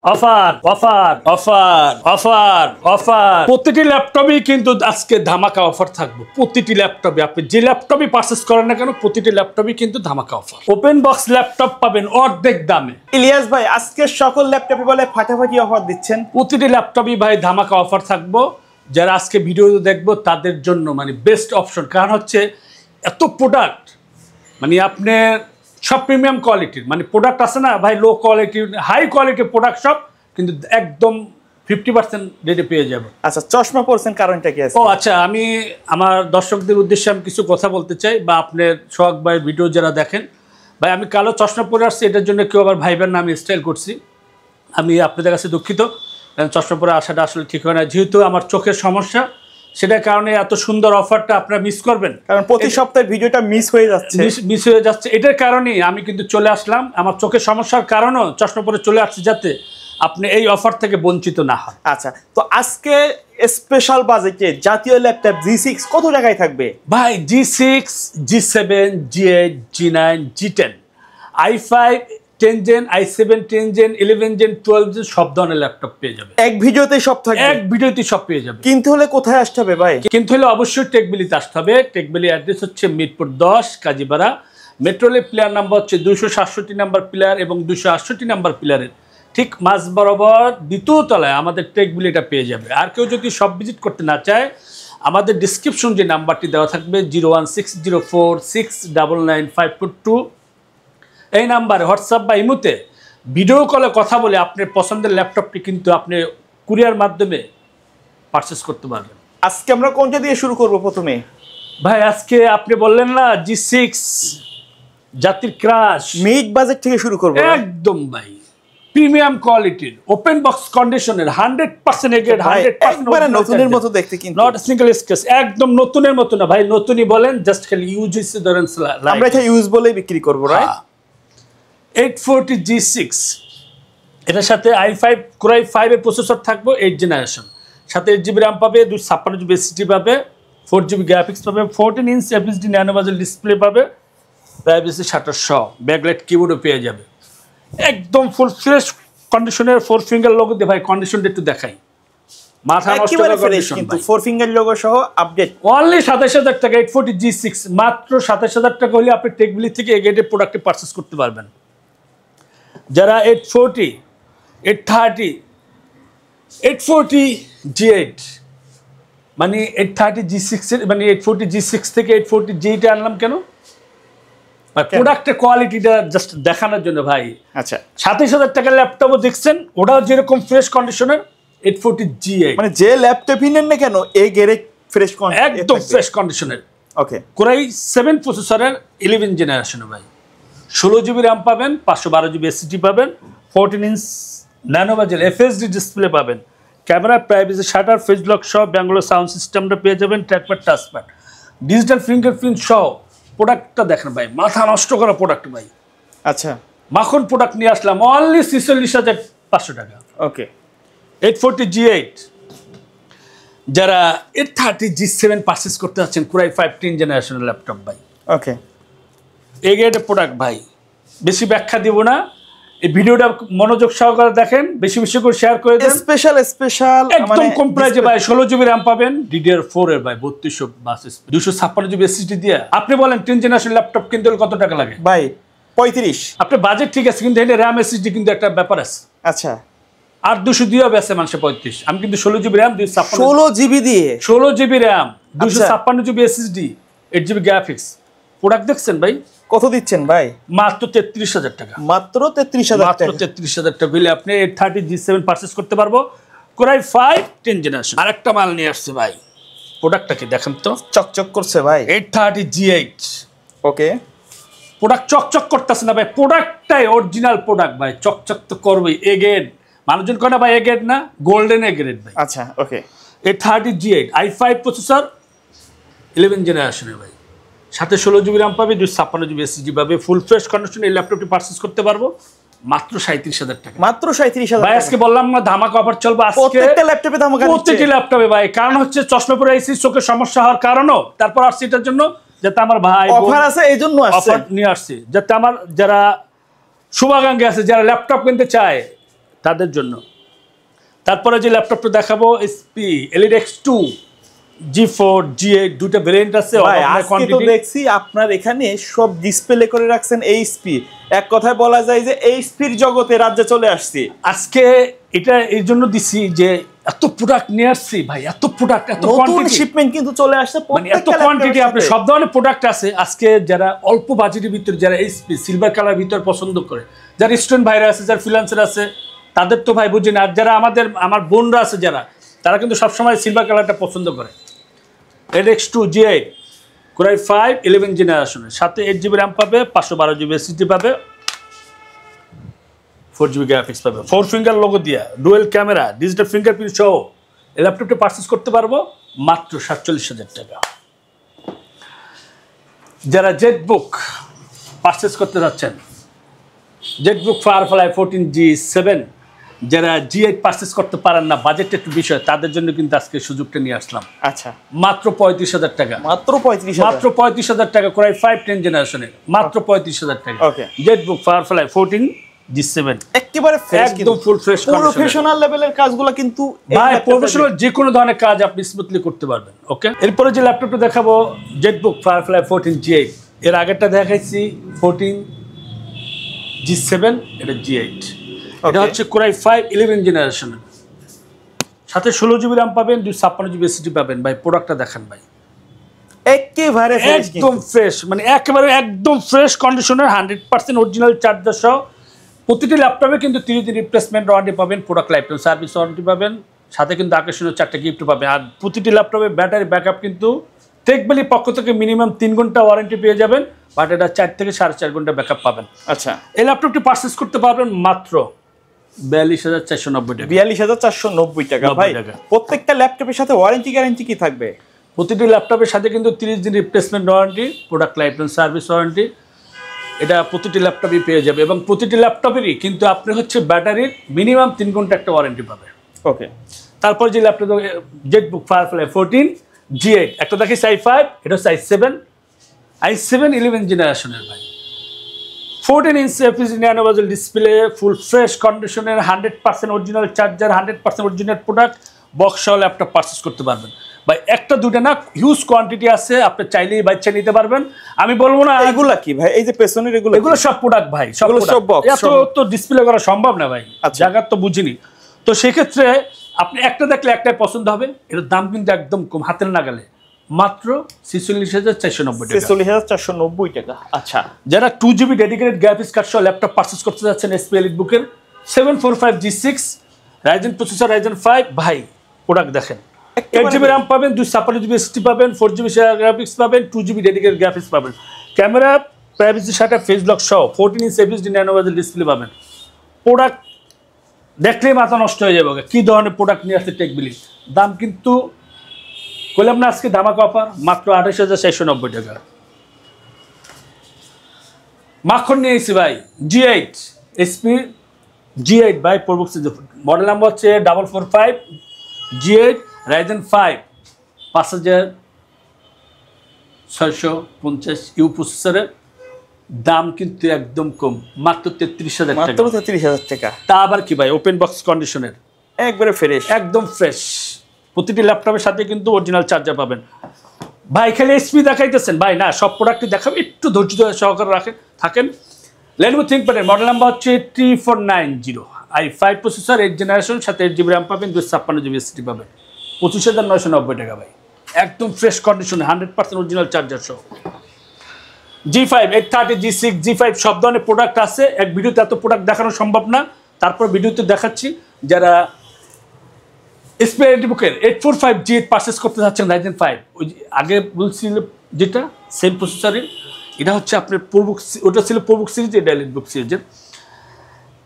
Offer offer offer offer offer প্রতিটি ল্যাপটপই কিন্তু আজকে ধামাকা অফার থাকবে। প্রতিটি ল্যাপটপে আপনি যে ল্যাপটপই পারচেজ করেন না কেন, প্রতিটি ল্যাপটপই কিন্তু ধামাকা অফার। ওপেন বক্স ল্যাপটপ পাবেন অর্ধেক দামে। ইলিয়াস ভাই, আজকে সকল ল্যাপটপই বলে ফাটাফাটি অফার দিচ্ছেন। প্রতিটি ল্যাপটপই ভাই ধামাকা অফার থাকবো। যারা আজকে ভিডিও দেখবো তাদের জন্য মানে বেস্ট অপশন। কারণ হচ্ছে এত প্রোডাক্ট, মানে আপনার সব প্রিমিয়াম কোয়ালিটির মানে প্রোডাক্ট আছে না ভাই, লো কোয়ালিটির হাই কোয়ালিটির প্রোডাক্ট সব কিন্তু একদম 50% রেটে পেয়ে যাবে। আচ্ছা, চশমা পরছেন কারণটা কি আছে? ও আচ্ছা, আমি আমার দর্শকদের উদ্দেশ্যে আমি কিছু কথা বলতে চাই, বা আপনার সোহাগ ভাইয়ের ভিডিও যারা দেখেন। ভাই আমি কালো চশমা পরে আসছি, এটার জন্য কেউ আবার ভাইবেন না আমি স্টাইল করছি। আমি আপনাদের কাছে দুঃখিত, চশমা পরে আসাটা আসলে ঠিক হয় না, যেহেতু আমার চোখের সমস্যা, সেটার কারণে এত সুন্দর অফারটা আপনারা মিস করবেন। কারণ প্রতি সপ্তাহে ভিডিওটা মিস হয়ে যাচ্ছে। এটার কারণেই আমি কিন্তু চলে আসলাম, আমার চোখের সমস্যার কারণেও চশমা পরে চলে আসছি, যাতে আপনি এই অফার থেকে বঞ্চিত না হয়। আচ্ছা, তো আজকে স্পেশাল বাজেটে জাতীয় ল্যাপটপ G6 কত টাকায় থাকবে? ভাই G6, G7, G8, G9, G10, i5 10 gen, i7 10 gen, 11 gen, 12 gen সব ধরনের ল্যাপটপ পেয়ে যাবে। এক ভিডিওতে সব থাকবে? এক ভিডিওতে সব পেয়ে যাবে। কিনতে হলে কোথায় আসতে হবে ভাই? কিনতে হলে অবশ্যই টেকবিলিতে আসতে হবে। টেকবিলি অ্যাড্রেস হচ্ছে মিরপুর 10 কাজীপাড়া। মেট্রোলে প্লেয়ার নাম্বার হচ্ছে 267 নাম্বার প্লেয়ার এবং 268 নাম্বার প্লেয়ারের ঠিক মাঝ বরাবর দ্বিতীয় তলায় আমাদের টেকবিলিটা পেয়ে যাবে। আর কেউ যদি সব ভিজিট করতে না চায়, আমাদের ডিসক্রিপশন যে নাম্বারটি দেওয়া থাকবে 01604699542, এই নাম্বারে হোয়াটসঅ্যাপ বা ইমোতে ভিডিও কলে কথা বলে আপনার পছন্দের ল্যাপটপটি কিন্তু আপনি কুরিয়ার মাধ্যমে পারচেস করতে পারবেন। আজকে আমরা কোনটা দিয়ে শুরু করব প্রথমে? ভাই আজকে আপনি বললেন না G6 জাতির ক্রাশ, মিড বাজেট থেকে শুরু করব। একদম ভাই প্রিমিয়াম কোয়ালিটির ওপেন বক্স কন্ডিশনের 100% এগ্রেড, 100% একবারে নতুনের মতো দেখতে, কিন্তু নট সিঙ্গেল স্ক্র্যাচ, একদম নতুনের মতো না ভাই। নতুনই বলেন, জাস্ট খালি ইউজ হইছে ধরেন, আমরা এটা ইউজ বলেই বিক্রি করব, রাইট? 840 G6, এটার সাথে i5 Core i5 এর প্রসেসর থাকবে 8 জেনারেশন, সাথে 8GB RAM পাবে, 256GB SSD পাবে, 4GB গ্রাফিক্স পাবে, 14 ইঞ্চ FHD ন্যানো বেজেল ডিসপ্লে পাবে, প্রাইভেসি শাটার সহ ব্যাকলাইট কিবোর্ডও পেয়ে যাবে। একদম ফুল ফ্রেশ কন্ডিশনের 4 ফিঙ্গার লোগো দিয়ে ভাই কন্ডিশনটা একটু দেখাই, মাথা নষ্ট করা কন্ডিশন কিন্তু 4 ফিঙ্গার লোগো সহ আপডেট। অনলি 27000 টাকা 840 G6, মাত্র 27000 টাকা হলে আপনি টেকবিলি থেকে এই গ্রেডের প্রোডাক্টটি পারচেজ করতে পারবেন। যারা 840, 830, 840 G8 মানে 830 G6 এর মানে 840 G6 থেকে 840 G8 আনলাম কেন? প্রোডাক্টের কোয়ালিটিটা জাস্ট দেখানোর জন্য ভাই। আচ্ছা, 27000 টাকার ল্যাপটপও দেখছেন, ওটাও যেরকম ফ্রেশ কন্ডিশনের 840 G8, মানে যে ল্যাপটপ কিনেন না কেন এই গেরে ফ্রেশ কন্ডিশন, একদম ফ্রেশ কন্ডিশনের। ওকে, Core i7 প্রসেসরের 11 জেনারেশন ভাই, 16GB RAM পাবেন, 512GB SSD পাবেন, 14 inch nano bezel FHD display পাবেন, camera, privacy shutter, face lock সহ ব্যাঙ্গালোর সাউন্ড সিস্টেমটা পেয়ে যাবেন, ট্র্যাকপ্যাড, টাচপ্যাড, ডিজিটাল ফিঙ্গারপ্রিন্ট সহ। প্রোডাক্টটা দেখেন ভাই, মাথা নষ্ট করা প্রোডাক্ট ভাই। আচ্ছা, মাখন প্রোডাক্ট নিয়ে আসলাম অনলি 46500 টাকা। ওকে, 840 G8, যারা 830 G7 পারচেস করতে যাচ্ছেন, Core i5 10 জেনারেশনের ল্যাপটপ ভাই, ওকে, এই গ্রেডের প্রোডাক্ট ভাই। বেশি ব্যাখ্যা দিব না, এই ভিডিওটা মনোযোগ সহকারে দেখেন, বেশি বেশি করে শেয়ার করে দেন। স্পেশাল একদম কম প্রাইসে ভাই, 16GB RAM পাবেন, DDR4 এর ভাই 3200 বাস, 256GB SSD দিয়ে। আপনি বলেন 10 জেনারেশন ল্যাপটপ কিনতে হলে কত টাকা লাগে ভাই? 35। আপনার বাজেট ঠিক আছে, কিন্তু এটা RAM SSD কিন্তু একটা ব্যাপার আছে। আচ্ছা, আর 200 দিয়েও বেছে মানুষে 35, আমি কিন্তু 16GB RAM, 16GB দিয়ে 16GB RAM, 256GB SSD, 8GB graphics. Product দেখছেন ভাই, কত দিচ্ছেন ভাই? মাত্র 33000 টাকা। মাত্র 33000 টাকা? মাত্র 33000 টাকা হলে আপনি 830 G7 পারচেস করতে পারবো, Core i5 10 জেনারেশন। আরেকটা মাল নিয়ে আসছে ভাই, প্রোডাক্টটা কি দেখেন তো, চকচক করছে ভাই। 830 G8, ওকে, প্রোডাক্ট চকচক করতেছে না ভাই, প্রোডাক্টটাই অরিজিনাল প্রোডাক্ট ভাই, চকচক তো করবেই। এ গ্রেড মানুষজন কয় না ভাই, এ গ্রেড না, গোল্ডেন এ গ্রেড ভাই। আচ্ছা, ওকে, 830 G8 i5 প্রসেসর 11 জেনারেশনের ভাই, সাথে 16GB RAM পাবে, 256GB SSD পাবে, ফুল ফ্রেশ কন্ডিশনে এই ল্যাপটপটি পারচেস করতে পারবো মাত্র 37000 টাকা। মাত্র 37000 ভাই আজকে বললাম না ধামাকা অফার চলবে আজকে প্রত্যেকটা ল্যাপটপে ধামাকা, প্রত্যেকটা ল্যাপটপে ভাই। কারণ হচ্ছে চশমা পরে আইছি, চোখের সমস্যা হওয়ার কারণও তারপর আসছে এটার জন্য, যাতে আমার ভাই অফার আছে এই জন্য আসছে, অফার নিয়ে আসছে, যাতে আমার যারা শুভাকাঙ্ক্ষী আছে, যারা ল্যাপটপ কিনতে চায়, তাদের জন্য। তারপরে যে ল্যাপটপটা দেখাবো এসপি এলিডেক্স2 G4 G8 দুটো ভেরিয়েন্ট আছে। ভাই আজকে তো দেখছি আপনার এখানে সব ডিসপ্লে করে রাখছেন এইচপি, এক কথায় বলা যায় যে এইচপির জগতে রাজ্যে চলে আসছে আজকে। এটা এই জন্য দিছি যে এত প্রোডাক্ট নিয়ে আসছি ভাই, এত প্রোডাক্ট, এত কোয়ান্টিটি, শিপমেন্ট কিন্তু চলে আসছে, মানে এত কোয়ান্টিটি, আপনি সব ধরনের প্রোডাক্ট আছে আজকে। যারা অল্প বাজেটের ভিতরে, যারা এইচপি সিলভার কালার ভিতর পছন্দ করে, যারা স্টুডেন্ট ভাইরা আছে, যারা ফ্রিল্যান্সার আছে, তাদের তো ভাই বুঝি না। আর যারা আমার বোনরা আছে যারা, তারা কিন্তু সবসময় সিলভার কালারটা পছন্দ করে। এলিডেক্স2 G8 Core i5 11 জেনারেশনের সাথে 8GB র্যাম পাবে, 512GB SSD পাবে, 4GB গ্রাফিক্স পাবে, 4 ফিঙ্গার লোগো দিয়া, ডুয়েল ক্যামেরা, ডিজিটাল ফিঙ্গারপ্রিন্ট সহ এই ল্যাপটপটা পারচেস করতে পারবো মাত্র 47,000 টাকা। যারা জেটবুক পারচেস করতে যাচ্ছেন, জেটবুক ফায়ারফ্লাই 14G7, যারা G8 পারচেস করতে পারেন না, বাজেটটা একটু বিষয়, তাদের জন্য কিন্তু আজকে সুযোগটা নিয়ে আসলাম। আচ্ছা, মাত্র 35,000 টাকা, মাত্র 35,000 টাকা Core i5 10 জেনারেশনের, মাত্র 35,000 টাকা। ওকে, জেটবুক ফায়ারফ্লাই 14G7 একেবারে ফ্রেশ, একদম ফুল ফ্রেশ প্রফেশনাল লেভেলের কাজগুলো কিন্তু ভাই, প্রফেশনাল যে কোনো ধরনের কাজ আপনি স্মুথলি করতে পারবেন। ওকে, এরপরে যে ল্যাপটপটা দেখাবো জেটবুক ফায়ারফ্লাই 14G8, এর আগেরটা দেখাইছি 14G7, এটা G8, এটা হচ্ছে Core i5 11 জেনারেশনের সাথে 16GB র্যাম পাবেন, 256GB SSD পাবেন। ভাই প্রোডাক্টটা দেখেন ভাই, একেবারে একদম ফ্রেশ, মানে একেবারে একদম ফ্রেশ কন্ডিশনের, 100% অরিজিনাল চার্জার সহ। প্রতিটি ল্যাপটপে কিন্তু 30 দিন রিপ্লেসমেন্ট ওয়ারেন্টি পাবেন, product life time service warranty পাবেন, সাথে কিন্তু আকর্ষণীয় 4টা গিফট পাবেন। আর প্রতিটি ল্যাপটপে ব্যাটারি ব্যাকআপ কিন্তু টেকবেলি পক্ষ থেকে মিনিমাম 3 ঘন্টা ওয়ারেন্টি পেয়ে যাবেন, বাট এটা 4 থেকে 4.5 ঘন্টা ব্যাকআপ পাবেন। আচ্ছা, এই ল্যাপটপটি পারচেস করতে পারবেন মাত্র 42,490 টাকা। 42,490 টাকা। ভাই প্রত্যেকটা ল্যাপটপের সাথে ওয়ারেন্টি গ্যারান্টি কি থাকবে? প্রতিটি ল্যাপটপের সাথে কিন্তু 30 দিন replacement warranty, product life time service warranty, এটা প্রতিটি ল্যাপটপই পেয়ে যাবে। এবং প্রতিটি ল্যাপটপেরই কিন্তু আপনি হচ্ছে ব্যাটারির মিনিমাম 3 ঘন্টা একটা ওয়ারেন্টি পাবে। ওকে, তারপর যে ল্যাপটপ জেটবুক ফায়ারফ্লাই 14G8, একটা দেখিস i5, এটা হচ্ছে i7 11 জেনারেশনের ভাই, 14 ইঞ্চ FHD ন্যানো বেজেল ডিসপ্লে, ফুল ফ্রেশ কন্ডিশনের, 100% original charger, 100% original product, box সহ ল্যাপটপ পারচেস করতে পারবেন। ভাই একটা দুটো না, হিউজ কোয়ান্টিটি আছে, আপনি চাইলেই বাচ্চা নিতে পারবেন। আমি বলবো না এগুলা কি ভাই, এই যে পেছনের এগুলো সব প্রোডাক্ট ভাই, সব বক্স, এত তো ডিসপ্লে করা সম্ভব না ভাই, জায়গা তো বুঝিনি। তো সেক্ষেত্রে আপনি একটা দেখলে একটাই পছন্দ হবে। এর দাম কিন্তু একদম কম, হাতের নাগালে, মাত্র 46,490 টাকা। 46,490 টাকা। আচ্ছা, যারা 2GB ডেডিকেটেড গ্রাফিক্স কার্ড সহ ল্যাপটপ পারচেস করতে যাচ্ছেন, এসপি এলিটবুকের 745G6 রাইজেন প্রসেসর, রাইজেন 5, ভাই প্রোডাক্ট দেখেন, 8GB র্যাম পাবেন, 256GB SSD পাবেন, 4GB গ্রাফিক্স পাবেন, 2GB ডেডিকেটেড গ্রাফিক্স পাবেন, camera privacy shutter face lock সহ 14 ইঞ্চ FHD ন্যানো বেজেল ডিসপ্লে পাবেন। প্রোডাক্ট দেখলেই মাথা নষ্ট হয়ে যাবে, কি ধরনের প্রোডাক্ট নিয়ে আসছে টেকবিলি। দাম কিন্তু বললাম না আজকে ধামাকা অফার, মাত্র 28,490 টাকা। মাখন নিয়ে এসেছি ভাই G8, এসপি G8 ভাই, প্রবক্স মডেল নাম্বার হচ্ছে 445 G8 রাইজেন 5 5650 ইউ প্রসেসরের, দাম কিন্তু একদম কম, মাত্র 33,000 টাকা। মাত্র 33,000 টাকা। তা আবার কি ভাই, ওপেন বক্স কন্ডিশনের, একবারে ফ্রেশ, একদম ফ্রেশ। প্রতিটি ল্যাপটপের সাথে কিন্তু অরিজিনাল চার্জার পাবেন। ভাই খালি এসপি দেখাইতেছেন ভাই, না সব প্রোডাক্টই দেখাবে, একটু ধৈর্য সহকারে থাকেন। Lenovo ThinkPad মডেল নাম্বার হচ্ছে 3490, i5 প্রসেসর, 8 জেনারেশন, সাথে 8GB র্যাম পাবেন, 256GB SSD পাবেন, 25,990 টাকা ভাই, একদম ফ্রেশ কন্ডিশনে, 100% অরিজিনাল চার্জার সহ। G5 830 G6 G5 সব ধরনের প্রোডাক্ট আছে, এক ভিডিওতে এত প্রোডাক্ট দেখানো সম্ভব না, তারপর ভিডিওতে দেখাচ্ছি। যারা এসপি এলিটবুকের 845 G8 পারচেস করতে যাচ্ছেন, রাইজেন 5, ওই আগে বলছিল যেটা সেম প্রসেসরের, এটা হচ্ছে আপনার ওটা ছিল প্রবুক সিরিজ, এটা এলিটবুক সিরিজের।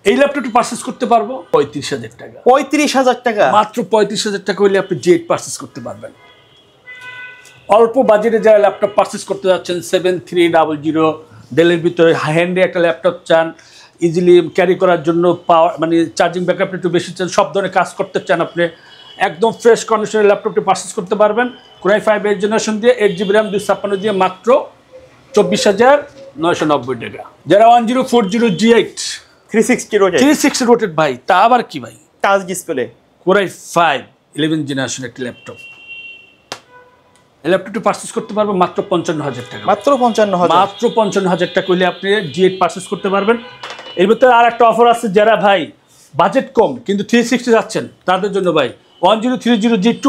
এই ল্যাপটপটি পারচেস করতে পারবো 35,000 টাকা। 35,000 টাকা, মাত্র 35,000 টাকা হইলে আপনি G8 পারচেস করতে পারবেন। অল্প বাজেটে যারা ল্যাপটপ পারচেস করতে যাচ্ছেন, 7300 ডেলের ভিতরে হ্যান্ডে একটা ল্যাপটপ চান, ইজিলি ক্যারি করার জন্য, পাওয়ার মানে চার্জিং ব্যাকআপটা একটু বেশি চান, সব ধরনের কাজ করতে চান, আপনি একদম ফ্রেশ কন্ডিশনের ল্যাপটপটি পারচেস করতে পারবেন। Core i5 8 জেনারেশন দিয়ে, 8GB র্যাম, 256 দিয়ে, মাত্র 24,990 টাকা। যারা 1040 G8 360 রোটেট 360 রোটেট ভাই, তা আবার কি ভাই, টাচ ডিসপ্লে, কোরাই 5 11 জেনারেশন একটি ল্যাপটপ। এই ল্যাপটপটি পারচেস করতে পারবেন মাত্র 55,000 টাকা, মাত্র 55,000, মাত্র 55,000 টাকা হলে আপনি G8 পারচেস করতে পারবেন। এর ভিতরে আর একটা অফার আছে, যারা ভাই বাজেট কম কিন্তু 360 যাচ্ছেন তাদের জন্য ভাই 1030 G2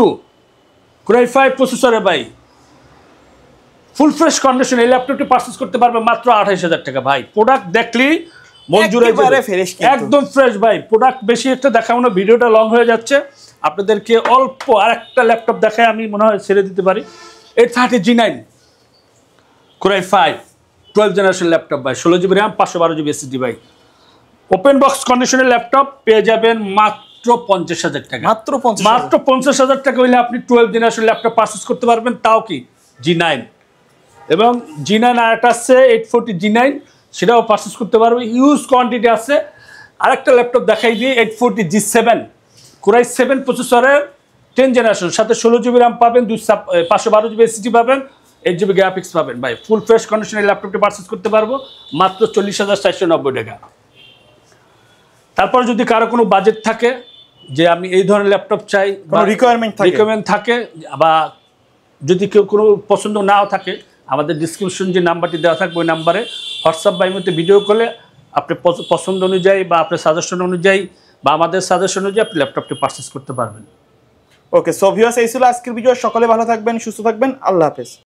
কোরাই 5 প্রসেসরে ভাই ফুল ফ্রেশ কন্ডিশন এই ল্যাপটপটি পারচেস করতে পারবেন মাত্র 28,000 টাকা। ভাই প্রোডাক্ট দেখলেই মন জুড়ে একেবারে fresh কিন্তু। একদম ফ্রেশ ভাই। প্রোডাক্ট বেশি একটা দেখাবো না, ভিডিওটা লং হয়ে যাচ্ছে, আপনাদেরকে অল্প আরেকটা ল্যাপটপ দেখায় আমি মনে হয় ছেড়ে দিতে পারি। 830 G9 কোরাই 5 12 জেনারেশন ল্যাপটপ ভাই, 16 GB র্যাম 512 GB SSD ভাই, ওপেন বক্স কন্ডিশনের ল্যাপটপ পেয়ে যাবেন মাত্র 50,000 টাকা, মাত্র 50,000, মাত্র 50,000 টাকা হইলে আপনি 12 জেনারেশন ল্যাপটপ পারচেস করতে পারবেন, তাও কি G9। এবং G9 আর একটা আছে 840 G9, সেটাও পারচেস করতে পারবে, হিউজ কোয়ান্টিটি আছে। আরেকটা ল্যাপটপ দেখাই দিয়ে 840 G7 কোরাই 7 প্রসেসরের 10 জেনারেশন, সাথে 16 GB র্যাম পাবেন, 512 GB SSD পাবেন, 8 GB গ্রাফিক্স পাবেন ভাই। ফুল ফ্রেশ কন্ডিশনের ল্যাপটপটি পারচেস করতে পারবো মাত্র 40,490 টাকা। তারপর যদি কারো কোনো বাজেট থাকে যে আমি এই ধরনের ল্যাপটপ চাই, কোনো রিকোয়ারমেন্ট থাকে, বা যদি কেউ কোনো পছন্দ নাও থাকে, আমাদের ডিসক্রিপশন যে নাম্বারটি দেওয়া থাকবে ওই নাম্বারে হোয়াটসঅ্যাপ বা ইমোতে ভিডিও কলে আপনি পছন্দ অনুযায়ী বা আপনার সাজেশন অনুযায়ী বা আমাদের সাজেশন অনুযায়ী আপনি ল্যাপটপটি পারচেস করতে পারবেন। ওকে, সো ভিউয়ার্স এই ছিল আজকের ভিডিও। সকলে ভালো থাকবেন, সুস্থ থাকবেন, আল্লাহ হাফেজ।